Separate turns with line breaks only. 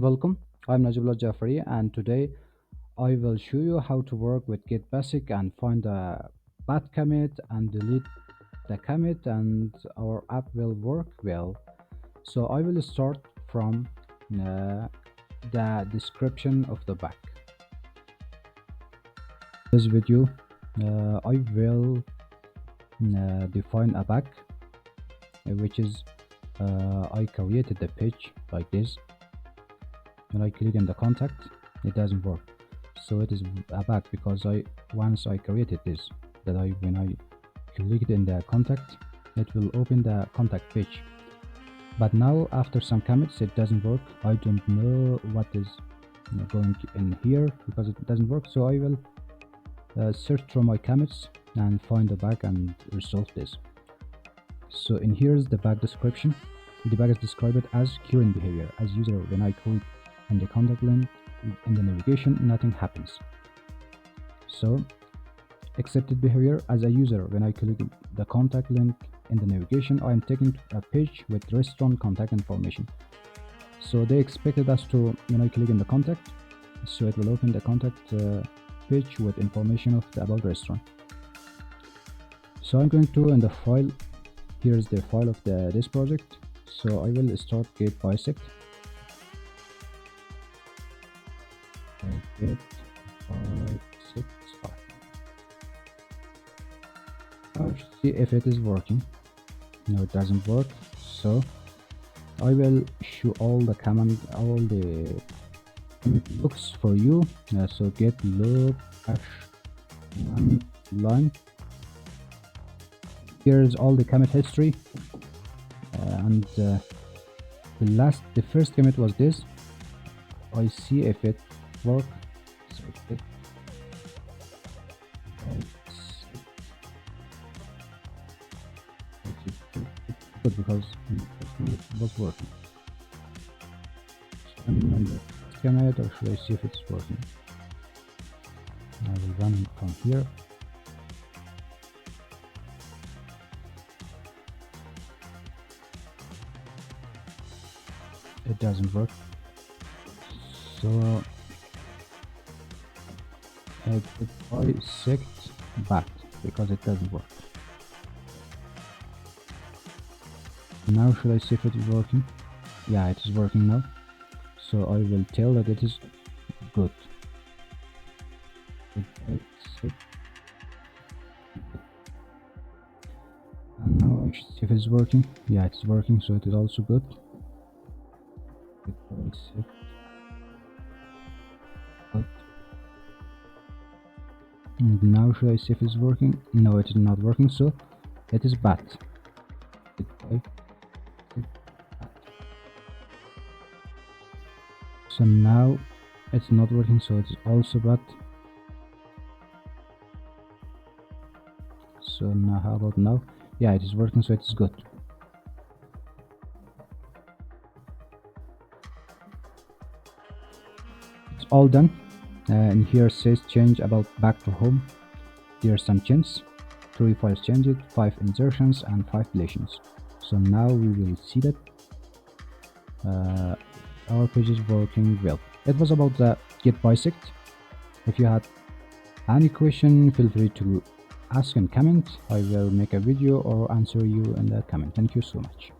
Welcome, I'm Najibullah Jafari, and today I will show you how to work with Git Basic and find a bad commit and delete the commit, and our app will work well. So I will start from uh, the description of the back. This video, I will define a back, which is I created the page like this. When I click on the contact, it doesn't work. So it is a bug because once I created this, that when I clicked in the contact, it will open the contact page. But now after some commits, it doesn't work. I don't know what is going in here because it doesn't work. So I will search through my commits and find the bug and resolve this. So in here is the bug description. The bug is described as current behavior. As user, when I click on the contact link in the navigation, nothing happens. So accepted behavior, as a user, when I click the contact link in the navigation, I am taken to a page with restaurant contact information. So they expected us to, when I click in the contact, so it will open the contact page with information of the about restaurant. So I'm going to, in the file, here's the file of this project. So I will start Git Bisect. Git Bisect file. Now see if it is working. No, it doesn't work. So I will show all the command, all the looks for you. So git look hash line. Here's all the commit history, and the first commit was this. I see if it works. So good because it was working. So commit, or should I see if it's working? I will run it from here. It doesn't work. So Git Bisect back because it doesn't work. Now should I see if it is working? Yeah, it is working now. So I will tell that it is good. And now I should see if it's working. Yeah, it's working, so it is also good. And now should I see if it's working? No, it is not working, so it is bad. So now it's not working, so it's also bad. So now how about now? Yeah, it is working, so it's good. It's all done. And here says change about back to home. There are some changes. 3 files changed, 5 insertions and 5 deletions. So now we will see that our page is working well. It was about the Git Bisect. If you had any question, feel free to ask and comment. I will make a video or answer you in the comment. Thank you so much.